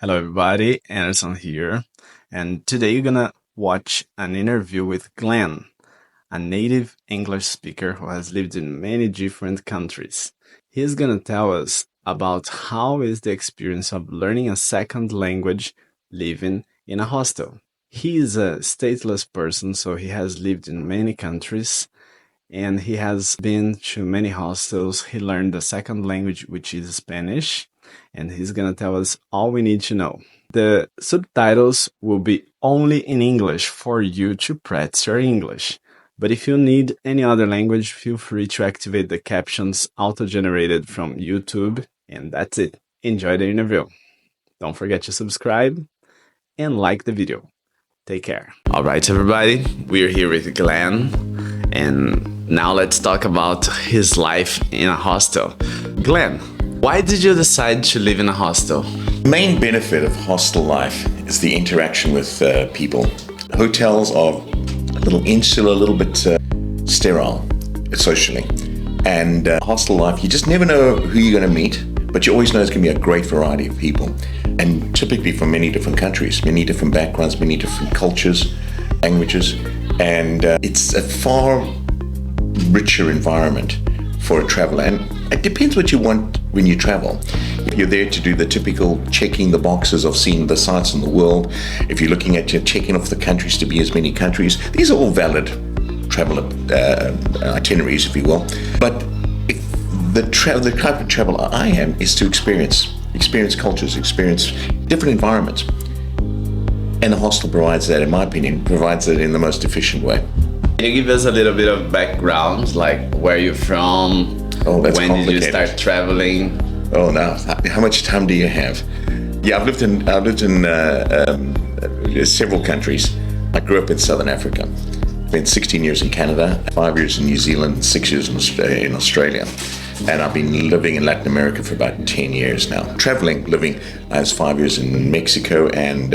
Hello, everybody. Anderson here. And today you're gonna watch an interview with Glen, a native English speaker who has lived in many different countries. He's gonna tell us about how is the experience of learning a second language living in a hostel. He is a stateless person, so he has lived in many countries and he has been to many hostels. He learned the second language, which is Spanish, and he's gonna tell us all we need to know. The subtitles will be only in English for you to practice your English. But if you need any other language, feel free to activate the captions auto-generated from YouTube, and that's it. Enjoy the interview. Don't forget to subscribe and like the video. Take care. All right, everybody, we're here with Glen, and now let's talk about his life in a hostel. Glen, why did you decide to live in a hostel? The main benefit of hostel life is the interaction with people. Hotels are a little insular, a little bit sterile socially. And hostel life, you just never know who you're going to meet, but you always know it's going to be a great variety of people. And typically from many different countries, many different backgrounds, many different cultures, languages. And it's a far richer environment for a traveler. And it depends what you want when you travel. If you're there to do the typical checking the boxes of seeing the sights in the world, if you're looking at checking off the countries to be as many countries, these are all valid travel itineraries, if you will. But if the type of traveler I am is to experience cultures, experience different environments. And the hostel provides that, in my opinion, provides that in the most efficient way. Can you give us a little bit of background, like where you're from? Oh, that's when complicated. Did you start traveling? Oh, now, how much time do you have? Yeah, I've lived in several countries. I grew up in Southern Africa. Spent 16 years in Canada, 5 years in New Zealand, 6 years in Australia. And I've been living in Latin America for about 10 years now. Traveling, living, I was 5 years in Mexico and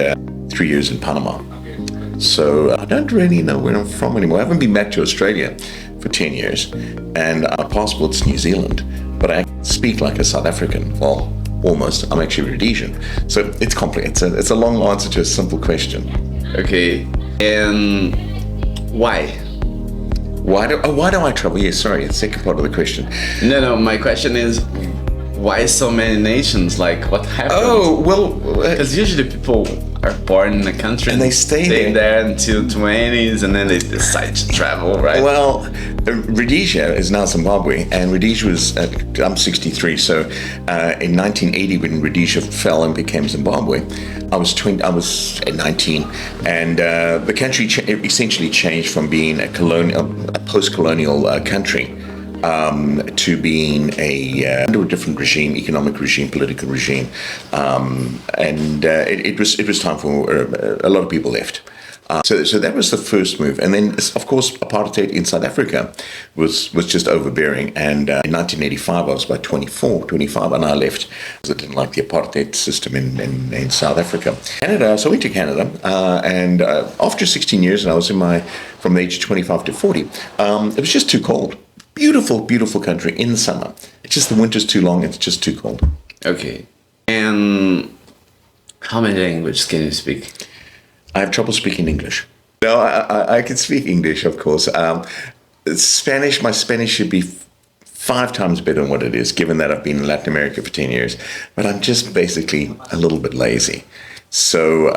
3 years in Panama. So I don't really know where I'm from anymore. I haven't been back to Australia for 10 years. And our passport's New Zealand, but I speak like a South African. Well, almost. I'm actually Rhodesian. So it's complicated. It's a long answer to a simple question. Okay, and why? Why do I travel? Yes, sorry, the second part of the question. No, my question is, why so many nations? Like, what happened? Oh, well... Because usually people are born in a country and they stay there until 20s and then they decide to travel, right? Well, Rhodesia is now Zimbabwe, and Rhodesia was, I'm 63, so in 1980 when Rhodesia fell and became Zimbabwe, I was 19, and the country essentially changed from being a post-colonial country to being under a different regime, economic regime, political regime, and it was time for a lot of people left. So that was the first move, and then of course apartheid in South Africa was just overbearing. And in 1985, I was about 25, and I left because I didn't like the apartheid system in South Africa. Canada, so I went to Canada, and after 16 years, and I was from the age of 25 to 40, it was just too cold. Beautiful, beautiful country in the summer. It's just the winter's too long. It's just too cold. Okay. And how many languages can you speak? I have trouble speaking English. No, I can speak English, of course. Spanish, my Spanish should be 5 times better than what it is, given that I've been in Latin America for 10 years. But I'm just basically a little bit lazy. So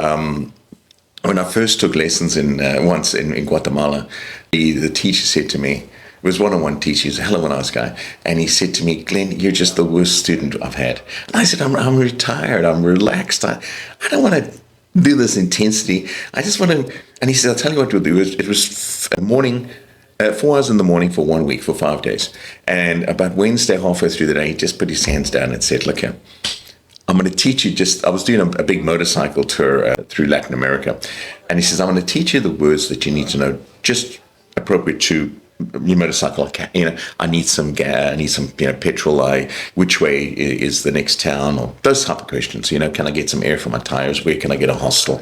when I first took lessons once in Guatemala, the teacher said to me, it was one-on-one teacher, he's a hell of a nice guy, and he said to me, Glenn, you're just the worst student I've had. And I said, I'm retired, I'm relaxed, I don't want to do this intensity, I just want to, and he said, I'll tell you what we'll do. It was morning, 4 hours in the morning for 1 week, for 5 days, and about Wednesday, halfway through the day, he just put his hands down and said, look here, I'm going to teach you I was doing a big motorcycle tour through Latin America, and he says, I'm going to teach you the words that you need to know, just appropriate to your motorcycle. I need some gas, I need some petrol, which way is the next town, or those type of questions. Can I get some air for my tires, where can I get a hostel,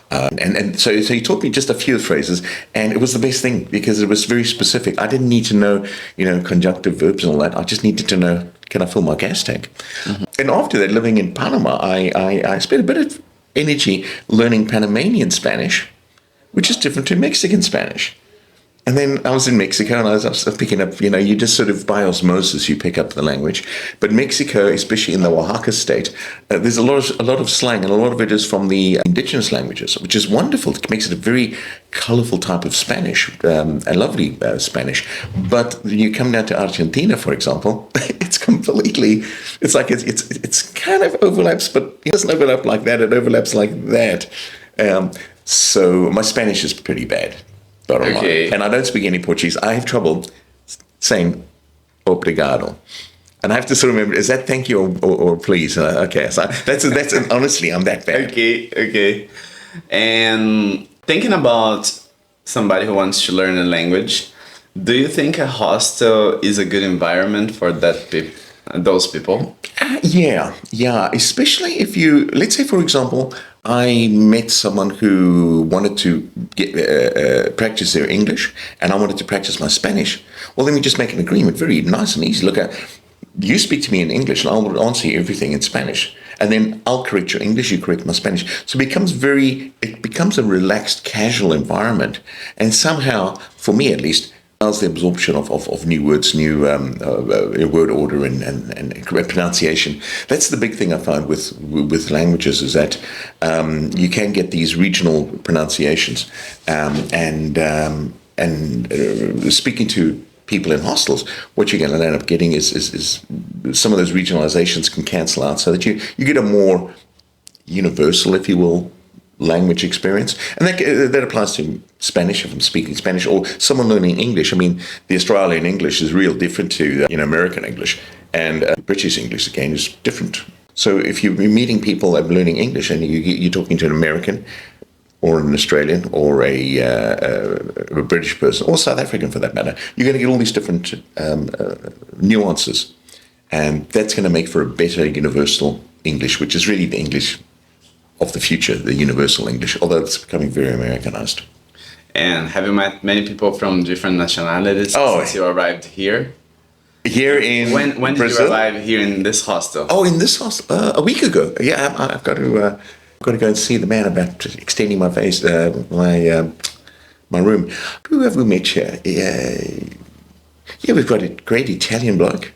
and so he taught me just a few phrases, and it was the best thing because it was very specific. I didn't need to know conjunctive verbs and all that. I just needed to know, can I fill my gas tank? And after that, living in Panama, I spent a bit of energy learning Panamanian Spanish, which is different to Mexican Spanish. And then I was in Mexico, and I was picking up, you just sort of by osmosis, you pick up the language. But Mexico, especially in the Oaxaca state, there's a lot of slang, and a lot of it is from the indigenous languages, which is wonderful. It makes it a very colorful type of Spanish, a lovely Spanish. But you come down to Argentina, for example, it's kind of overlaps, but it doesn't overlap like that. It overlaps like that. So my Spanish is pretty bad. Okay. And I don't speak any Portuguese. I have trouble saying obrigado. And I have to sort of remember, is that thank you or please? Okay, so that's honestly, I'm that bad. Okay. And thinking about somebody who wants to learn a language, do you think a hostel is a good environment for those people? Yeah. Especially if let's say, for example, I met someone who wanted to practice their English, and I wanted to practice my Spanish. Well, then we just make an agreement, very nice and easy. Look, you speak to me in English, and I'll answer you everything in Spanish. And then I'll correct your English, you correct my Spanish. So it becomes a relaxed, casual environment. And somehow, for me at least, allows the absorption of new words, new word order and correct pronunciation. That's the big thing I find with languages, is that you can get these regional pronunciations, and speaking to people in hostels, what you're going to end up getting is some of those regionalizations can cancel out, so that you get a more universal, if you will, language experience. And that applies to Spanish, if I'm speaking Spanish, or someone learning English. I mean, the Australian English is real different to American English, and British English again is different. So if you're meeting people that are learning English, and you're talking to an American or an Australian or a British person, or South African for that matter, you're going to get all these different nuances, and that's going to make for a better universal English, which is really the English of the future, the universal English, although it's becoming very Americanized. And have you met many people from different nationalities since you arrived here? Here in when did you arrive here in this hostel? Oh, in this hostel a week ago. Yeah, I've got to go and see the man about extending my my room. Who have we met here? Yeah, we've got a great Italian bloke,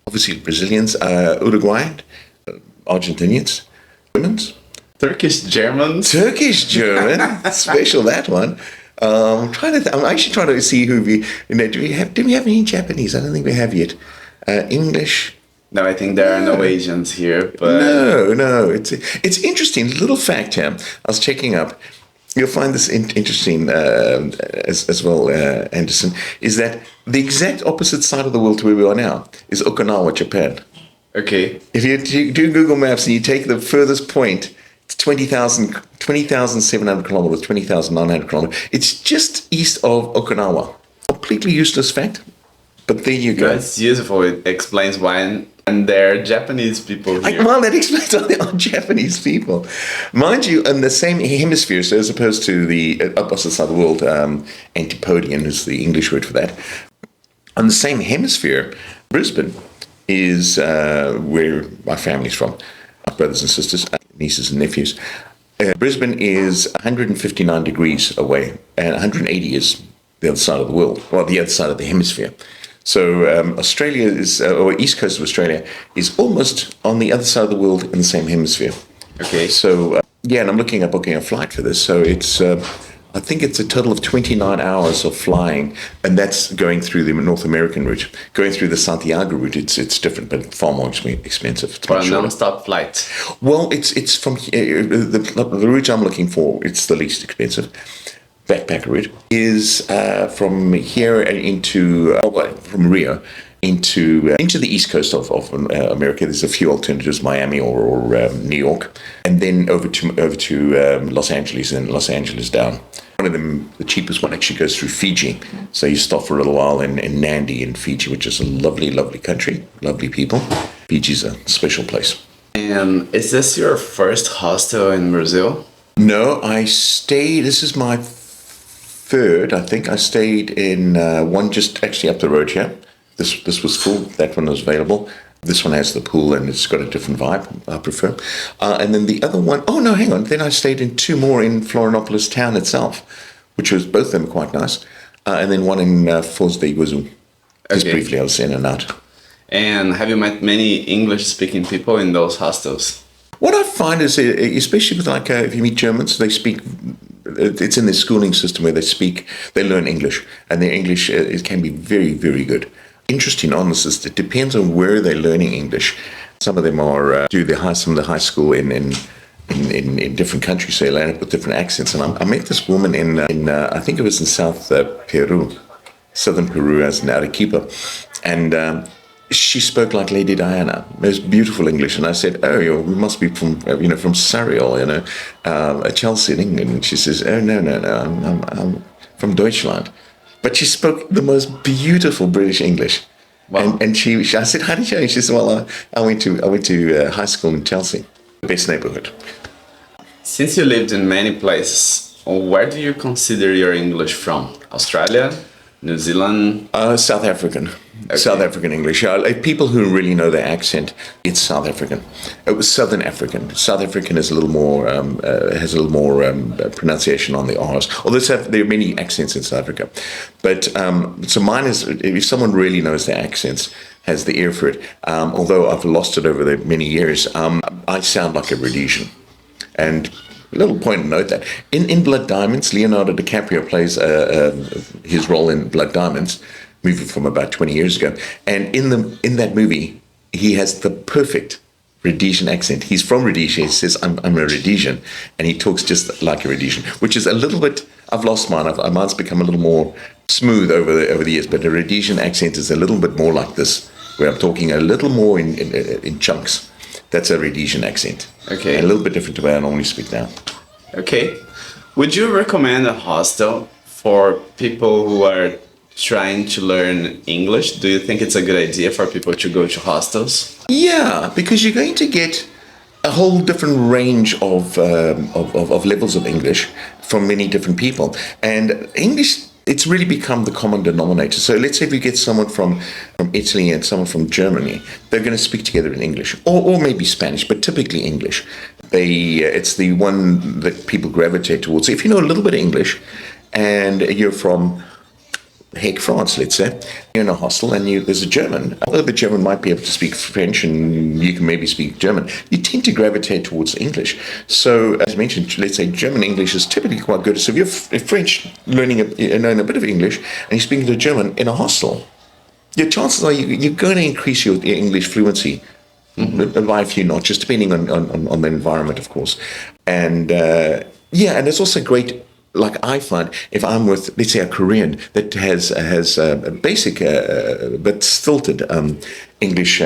obviously Brazilians, Uruguayan, Argentinians, Germans. Turkish German, special that one. I'm actually trying to see who we. Do we have any Japanese? I don't think we have yet. English. No, I think there are no Asians here. But no. It's interesting. Little fact here. I was checking up. You'll find this interesting as well, Anderson. Is that the exact opposite side of the world to where we are now is Okinawa, Japan. Okay. If you do Google Maps and you take the furthest point, it's 20,700 kilometers, 20,900 kilometers. It's just east of Okinawa. Completely useless fact, but there you go. That's useful. It explains why, and there are Japanese people here. Well, that explains why there are Japanese people. Mind you, in the same hemisphere, so as opposed to the opposite side of the world, Antipodean is the English word for that. On the same hemisphere, Brisbane is where my family's from, my brothers and sisters, nieces and nephews. Brisbane is 159 degrees away, and 180 is the other side of the world, well, the other side of the hemisphere. So Australia is, or east coast of Australia, is almost on the other side of the world in the same hemisphere. Okay. So, and I'm looking at booking a flight for this. So it's, I think it's a total of 29 hours of flying, and that's going through the North American route. Going through the Santiago route, it's different, but far more expensive. It's for a non-stop flight. Well, it's from the route I'm looking for. It's the least expensive. Backpacker route is from here into from Rio into the east coast of America. There's a few alternatives: Miami or New York, and then over to Los Angeles, and then Los Angeles down. One of them, the cheapest one, actually goes through Fiji. So you stop for a little while in Nandi in Fiji, which is a lovely, lovely country, lovely people. Fiji's a special place. And is this your first hostel in Brazil? No, I stayed. This is my third. I think I stayed in one just actually up the road here. This was full. That one was available. This one has the pool and it's got a different vibe, I prefer. And then the other one, oh no, hang on. Then I stayed in two more in Florianopolis town itself, which was both of them quite nice. And then one in Foz de Iguazu. Just Okay. briefly, I was in and out. And have you met many English-speaking people in those hostels? What I find is, especially with like, if you meet Germans, they speak, it's in their schooling system where they learn English, and their English it can be very, very good. Interesting on this is it depends on where they're learning English. Some of them are some of the high school in different countries, so they land up with different accents. And I met this woman in I think it was in southern Peru, as in Arequipa, and she spoke like Lady Diana, most beautiful English. And I said, "Oh, we must be from from Surrey, or Chelsea in England." And she says, "Oh no, I'm from Deutschland." But she spoke the most beautiful British English. Wow. And I said, "How did you?" And she said, "Well, I went to high school in Chelsea, the best neighborhood." Since you lived in many places, where do you consider your English from? Australia? New Zealand? South African. Okay. South African English. People who really know their accent, it's South African. It was Southern African. South African is a little more has a little more pronunciation on the R's. Although there are many accents in South Africa, but so mine is, if someone really knows their accents, has the ear for it. Although I've lost it over the many years, I sound like a Rhodesian. And a little point to note that in Blood Diamonds, Leonardo DiCaprio plays his role in Blood Diamonds, movie from about 20 years ago. And in that movie, he has the perfect Rhodesian accent. He's from Rhodesia. He says, "I'm a Rhodesian," and he talks just like a Rhodesian, which is a little bit. I've lost mine. Mine's become a little more smooth over the years, but a Rhodesian accent is a little bit more like this, where I'm talking a little more in chunks. That's a Rhodesian accent. Okay. And a little bit different to where I normally speak now. Okay. Would you recommend a hostel for people who are trying to learn English? Do you think it's a good idea for people to go to hostels? Yeah, because you're going to get a whole different range of levels of English from many different people. And English, it's really become the common denominator. So let's say if you get someone from Italy and someone from Germany, they're going to speak together in English, or maybe Spanish, but typically English. It's the one that people gravitate towards. So if you know a little bit of English and you're from Hague, France, let's say, you're in a hostel and there's a German. Although the German might be able to speak French and you can maybe speak German, you tend to gravitate towards English. So, as mentioned, let's say German English is typically quite good. So if you're French, knowing a bit of English, and you're speaking to a German in a hostel, your chances are you're going to increase your English fluency by a few notches, just depending on the environment, of course. And and it's also great. Like I find, if I'm with, let's say, a Korean that has a basic but stilted English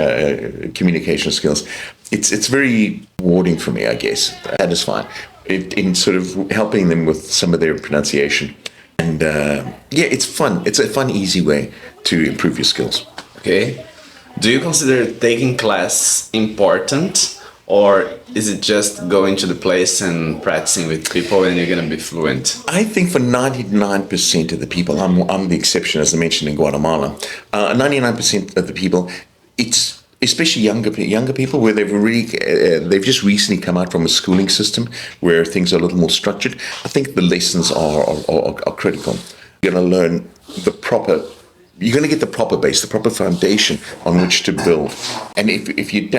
communication skills, it's very rewarding for me, I guess. That is fine in sort of helping them with some of their pronunciation, and it's fun. It's a fun, easy way to improve your skills. Okay. Do you consider taking class important? Or is it just going to the place and practicing with people and you're going to be fluent? I think for 99% of the people, I'm the exception, as I mentioned in Guatemala. 99% of the people, it's especially younger people, where they've just recently come out from a schooling system where things are a little more structured. I think the lessons are critical. You're going to learn you're going to get the proper base, the proper foundation on which to build. And if you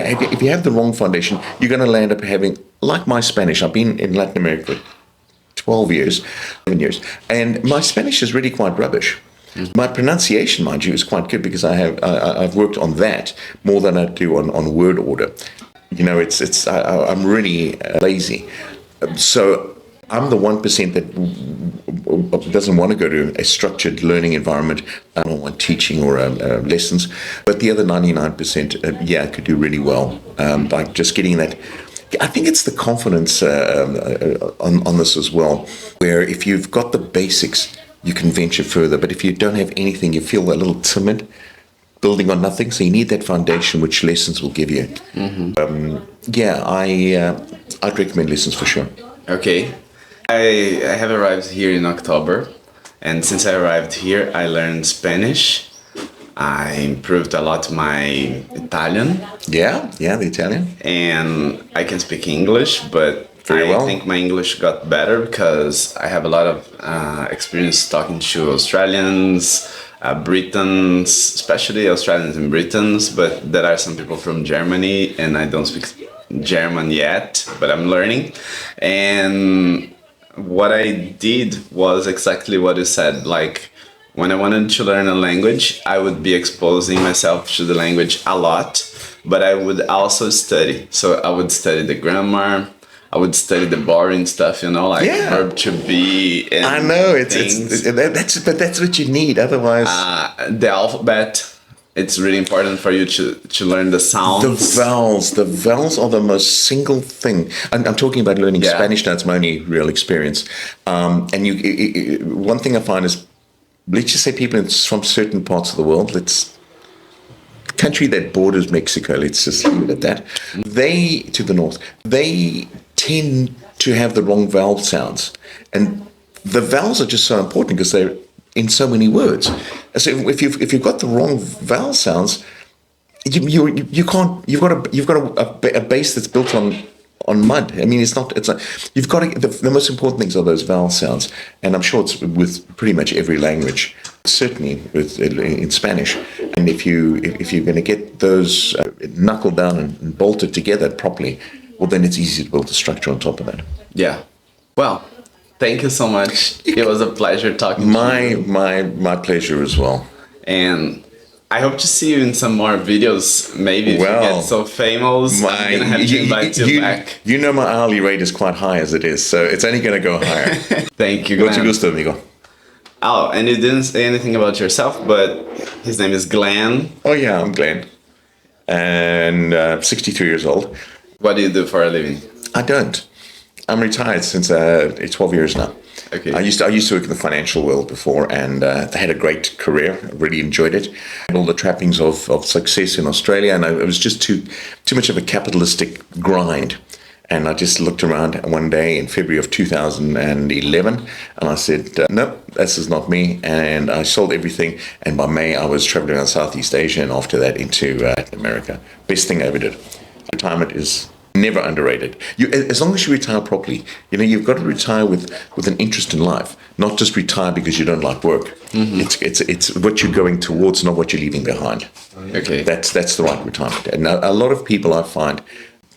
have the wrong foundation, you're going to land up having, like my Spanish. I've been in Latin America for 11 years, and my Spanish is really quite rubbish. My pronunciation, mind you, is quite good because I've worked on that more than I do on word order. I'm really lazy, so I'm the 1% that doesn't want to go to a structured learning environment. I don't want teaching or lessons. But the other 99%, could do really well by just getting that. I think it's the confidence on this as well, where if you've got the basics, you can venture further. But if you don't have anything, you feel a little timid, building on nothing. So you need that foundation, which lessons will give you. I'd recommend lessons for sure. Okay. I have arrived here in October, and since I arrived here, I learned Spanish. I improved a lot my Italian, Yeah, yeah, the Italian. and I can speak English, but Very I well. think my English got better because I have a lot of experience talking to Australians, Britons, especially Australians and Britons, but there are some people from Germany, and I don't speak German yet, but I'm learning. And what I did was exactly what you said. Like, when I wanted to learn a language, I would be exposing myself to the language a lot, but I would also study. So I would study the grammar, I would study the boring stuff, like Yeah, verb to be I and know. things. That's what you need. Otherwise, The alphabet, it's really important for you to learn the the sounds. vowels are the most single thing. I'm talking about learning Yeah. Spanish. That's my only real experience. And one thing I find is, let's just say people from certain parts of the world, let's country that borders Mexico, let's just leave it at that. They, to the north, they tend to have the wrong vowel sounds. And the vowels are just so important because they're in so many words. So if you've got the wrong vowel sounds, you can't. You've got a base that's built on mud. I mean, you've got to, the most important things are those vowel sounds, and I'm sure it's with pretty much every language, certainly in Spanish. And if you're going to get those knuckled down and bolted together properly, well, then it's easy to build a structure on top of that. Yeah. Well, thank you so much. It was a pleasure talking to My you. my pleasure as well. And I hope to see you in some more videos. Maybe if you Well, get so famous, I'm gonna have to invite you back. You know my hourly rate is quite high as it is, so it's only going to go higher. Thank you, Mucho Glenn. gusto, amigo. Oh, and you didn't say anything about yourself, but his name is Glen. Oh yeah, I'm Glen, and 63 years old. What do you do for a living? I don't. I'm retired since 12 years now. Okay. I used to work in the financial world before, and I had a great career. I really enjoyed it. Had all the trappings of success in Australia, and it was just too much of a capitalistic grind. And I just looked around one day in February of 2011, and I said, "No, this is not me." And I sold everything. And by May, I was traveling around Southeast Asia, and after that into Latin America. Best thing I ever did. Retirement is never underrated. As long as you retire properly, you've got to retire with an interest in life, not just retire because you don't like work. It's what you're going towards, not what you're leaving behind. Okay. That's the right retirement. And a lot of people I find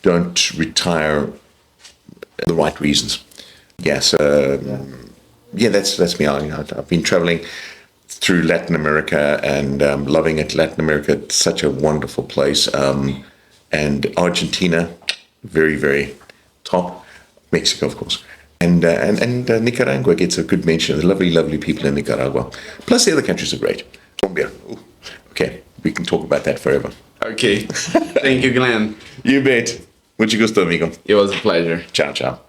don't retire for the right reasons. Yeah, so that's me. I've been traveling through Latin America and loving it. Latin America, it's such a wonderful place. And Argentina, very, very top. Mexico, of course. And Nicaragua gets a good mention. The lovely, lovely people in Nicaragua. Plus the other countries are great. Colombia. Ooh. Okay, we can talk about that forever. Okay. Thank you, Glenn. You bet. Mucho gusto, amigo. It was a pleasure. Ciao, ciao.